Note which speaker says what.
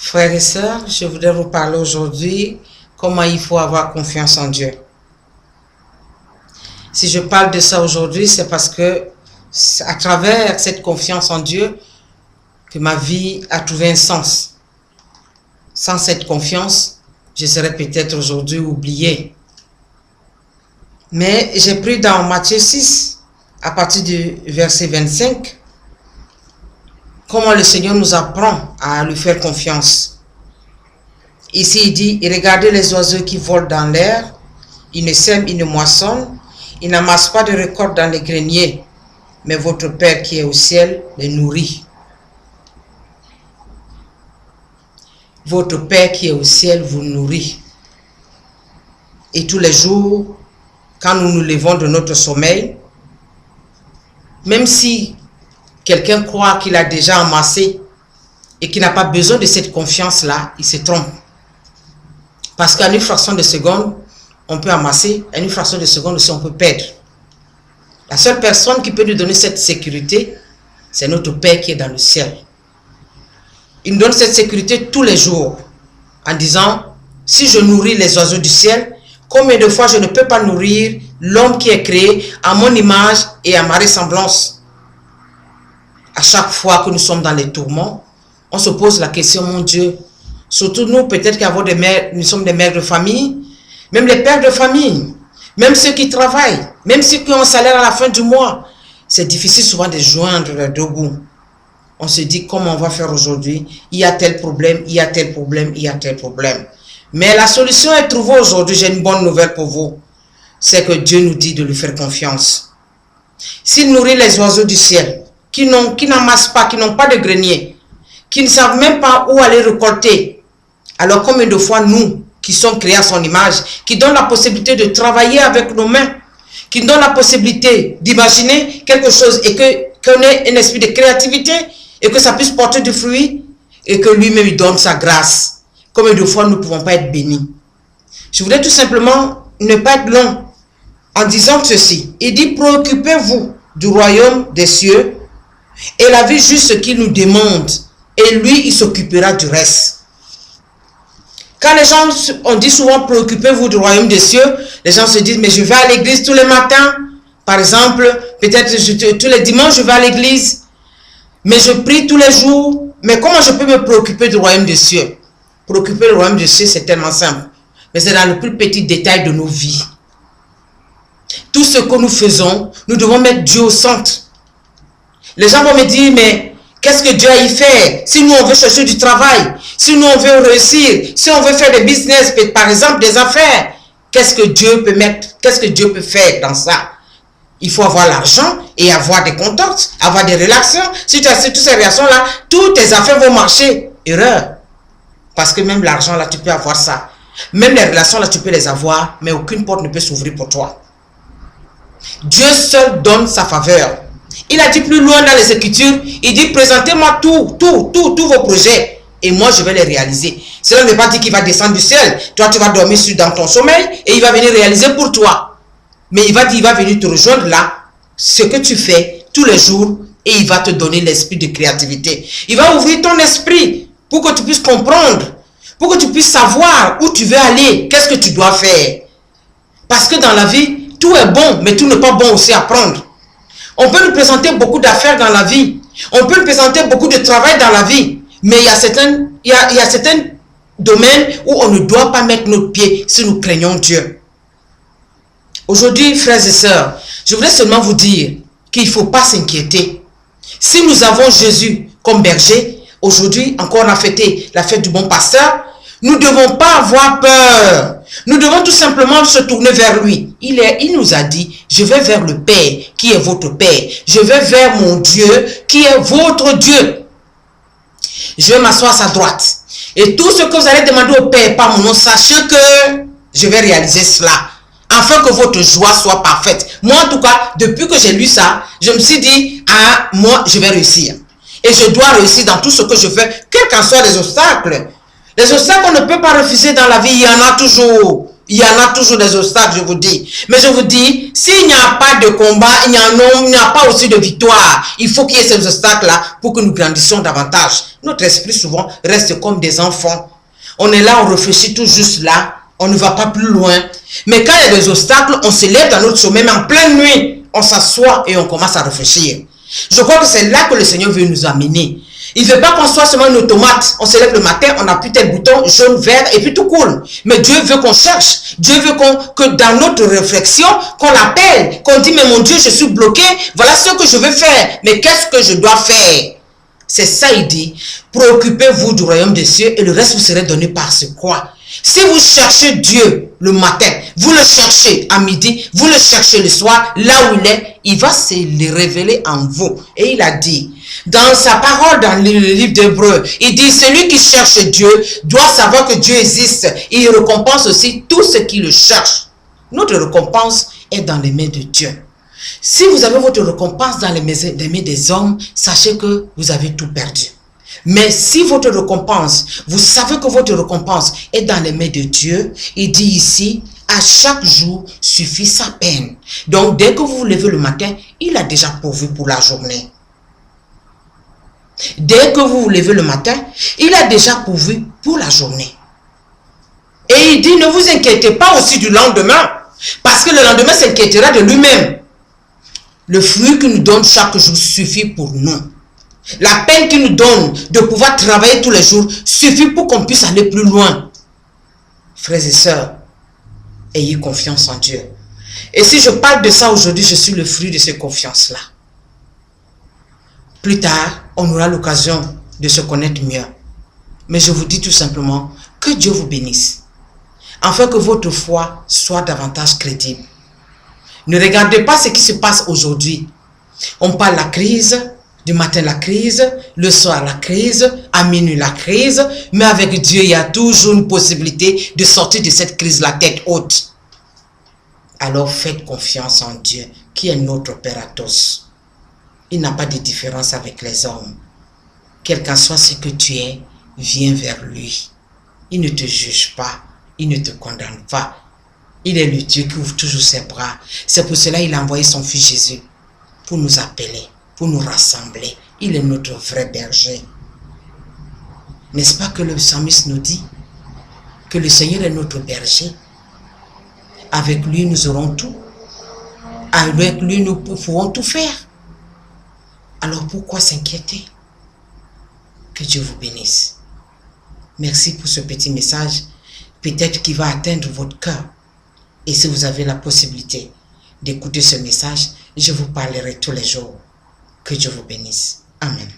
Speaker 1: Frères et sœurs, je voudrais vous parler aujourd'hui comment il faut avoir confiance en Dieu. Si je parle de ça aujourd'hui, c'est parce que à travers cette confiance en Dieu que ma vie a trouvé un sens. Sans cette confiance, je serais peut-être aujourd'hui oublié. Mais j'ai pris dans Matthieu 6, à partir du verset 25, comment le Seigneur nous apprend à lui faire confiance. Ici, il dit, regardez les oiseaux qui volent dans l'air, ils ne sèment, ils ne moissonnent, ils n'amassent pas de récolte dans les greniers, mais votre Père qui est au ciel les nourrit. Votre Père qui est au ciel vous nourrit. Et tous les jours, quand nous nous levons de notre sommeil, même si quelqu'un croit qu'il a déjà amassé et qu'il n'a pas besoin de cette confiance-là, il se trompe. Parce qu'à une fraction de seconde, on peut amasser, à une fraction de seconde aussi, on peut perdre. La seule personne qui peut nous donner cette sécurité, c'est notre Père qui est dans le ciel. Il nous donne cette sécurité tous les jours en disant, si je nourris les oiseaux du ciel, combien de fois je ne peux pas nourrir l'homme qui est créé à mon image et à ma ressemblance? À chaque fois que nous sommes dans les tourments, on se pose la question, mon Dieu, surtout nous, peut-être qu'avant des mères, nous sommes des mères de famille, même les pères de famille, même ceux qui travaillent, même ceux qui ont un salaire à la fin du mois, c'est difficile souvent de joindre les deux bouts. On se dit comment on va faire aujourd'hui, il y a tel problème, il y a tel problème, il y a tel problème. Mais la solution est trouvée aujourd'hui, j'ai une bonne nouvelle pour vous, c'est que Dieu nous dit de lui faire confiance. S'il nourrit les oiseaux du ciel, qui n'amassent pas, qui n'ont pas de grenier, qui ne savent même pas où aller récolter, alors combien de fois nous, qui sommes créés à son image, qui donnent la possibilité de travailler avec nos mains, qui donnent la possibilité d'imaginer quelque chose et qu'on ait un esprit de créativité et que ça puisse porter du fruit et que lui-même il donne sa grâce. Combien de fois nous ne pouvons pas être bénis? Je voudrais tout simplement ne pas être long en disant ceci. Il dit, préoccupez-vous du royaume des cieux et la vie juste ce qu'il nous demande et lui il s'occupera du reste. Quand les gens, on dit souvent préoccupez-vous du royaume des cieux, les gens se disent mais je vais à l'église tous les matins, par exemple, peut-être tous les dimanches je vais à l'église, mais je prie tous les jours, mais comment je peux me préoccuper du royaume des cieux? Préoccuper du royaume des cieux c'est tellement simple, mais c'est dans le plus petit détail de nos vies. Tout ce que nous faisons, nous devons mettre Dieu au centre. Les gens vont me dire mais qu'est-ce que Dieu a y fait? Si nous on veut chercher du travail, si nous on veut réussir, si on veut faire des business, par exemple des affaires, qu'est-ce que Dieu peut mettre, qu'est-ce que Dieu peut faire dans ça? Il faut avoir l'argent et avoir des contacts, avoir des relations. Si tu as toutes ces relations-là, toutes tes affaires vont marcher. Erreur. Parce que même l'argent là, tu peux avoir ça. Même les relations là, tu peux les avoir, mais aucune porte ne peut s'ouvrir pour toi. Dieu seul donne sa faveur. Il a dit plus loin dans les Écritures, il dit présentez-moi tous vos projets et moi je vais les réaliser. Cela ne veut pas dire qu'il va descendre du ciel. Toi tu vas dormir dans ton sommeil et il va venir réaliser pour toi. Mais il va venir te rejoindre là, ce que tu fais tous les jours et il va te donner l'esprit de créativité. Il va ouvrir ton esprit pour que tu puisses comprendre, pour que tu puisses savoir où tu veux aller, qu'est-ce que tu dois faire. Parce que dans la vie, tout est bon, mais tout n'est pas bon aussi à prendre. On peut nous présenter beaucoup d'affaires dans la vie. On peut nous présenter beaucoup de travail dans la vie. Mais il y a certains domaines où on ne doit pas mettre notre pied si nous craignons Dieu. Aujourd'hui, frères et sœurs, je voudrais seulement vous dire qu'il ne faut pas s'inquiéter. Si nous avons Jésus comme berger, aujourd'hui encore on a fêté la fête du bon pasteur, nous ne devons pas avoir peur. Nous devons tout simplement se tourner vers lui. Il nous a dit, je vais vers le Père qui est votre Père. Je vais vers mon Dieu qui est votre Dieu. Je vais m'asseoir à sa droite. Et tout ce que vous allez demander au Père par mon nom, sachez que je vais réaliser cela. Afin que votre joie soit parfaite. Moi en tout cas, depuis que j'ai lu ça, je me suis dit, ah, moi je vais réussir. Et je dois réussir dans tout ce que je fais, quels qu'en soient les obstacles. Les obstacles qu'on ne peut pas refuser dans la vie, il y en a toujours. Il y en a toujours des obstacles, je vous dis. Mais je vous dis, s'il n'y a pas de combat, il n'y a pas aussi de victoire. Il faut qu'il y ait ces obstacles-là pour que nous grandissions davantage. Notre esprit souvent reste comme des enfants. On est là, on réfléchit tout juste là. On ne va pas plus loin. Mais quand il y a des obstacles, on se lève dans notre sommeil, mais en pleine nuit, on s'assoit et on commence à réfléchir. Je crois que c'est là que le Seigneur veut nous amener. Il ne veut pas qu'on soit seulement une automate. On se lève le matin, on appuie tel bouton, jaune, vert, et puis tout cool. Mais Dieu veut qu'on cherche. Dieu veut que dans notre réflexion, qu'on l'appelle, qu'on dit, mais mon Dieu, je suis bloqué. Voilà ce que je veux faire. Mais qu'est-ce que je dois faire? C'est ça, il dit. Préoccupez-vous du royaume des cieux et le reste vous sera donné par ce quoi. Si vous cherchez Dieu le matin, vous le cherchez à midi, vous le cherchez le soir, là où il va se le révéler en vous. Et il a dit, dans sa parole, dans le livre d'Hébreux, il dit, celui qui cherche Dieu doit savoir que Dieu existe. Et il récompense aussi tous ceux qui le cherchent. Notre récompense est dans les mains de Dieu. Si vous avez votre récompense dans les mains des hommes, sachez que vous avez tout perdu. Mais si votre récompense, vous savez que votre récompense est dans les mains de Dieu, il dit ici, à chaque jour suffit sa peine. Donc dès que vous vous levez le matin, il a déjà pourvu pour la journée. Dès que vous vous levez le matin, il a déjà pourvu pour la journée. Et il dit, ne vous inquiétez pas aussi du lendemain, parce que le lendemain s'inquiétera de lui-même. Le fruit qu'il nous donne chaque jour suffit pour nous. La peine qu'il nous donne de pouvoir travailler tous les jours suffit pour qu'on puisse aller plus loin. Frères et sœurs, ayez confiance en Dieu. Et si je parle de ça aujourd'hui, je suis le fruit de cette confiance-là. Plus tard, on aura l'occasion de se connaître mieux. Mais je vous dis tout simplement que Dieu vous bénisse, afin que votre foi soit davantage crédible. Ne regardez pas ce qui se passe aujourd'hui. On parle de la crise, du matin la crise, le soir la crise, à minuit la crise, mais avec Dieu, il y a toujours une possibilité de sortir de cette crise la tête haute. Alors faites confiance en Dieu, qui est notre Père à tous. Il n'a pas de différence avec les hommes. Quel qu'en soit ce que tu es, viens vers lui. Il ne te juge pas, il ne te condamne pas. Il est le Dieu qui ouvre toujours ses bras. C'est pour cela qu'il a envoyé son Fils Jésus pour nous appeler, pour nous rassembler. Il est notre vrai berger. N'est-ce pas que le psalmiste nous dit que le Seigneur est notre berger? Avec lui, nous aurons tout. Avec lui, nous pourrons tout faire. Alors pourquoi s'inquiéter? Que Dieu vous bénisse. Merci pour ce petit message. Peut-être qu'il va atteindre votre cœur. Et si vous avez la possibilité d'écouter ce message, je vous parlerai tous les jours. Que Dieu vous bénisse. Amen.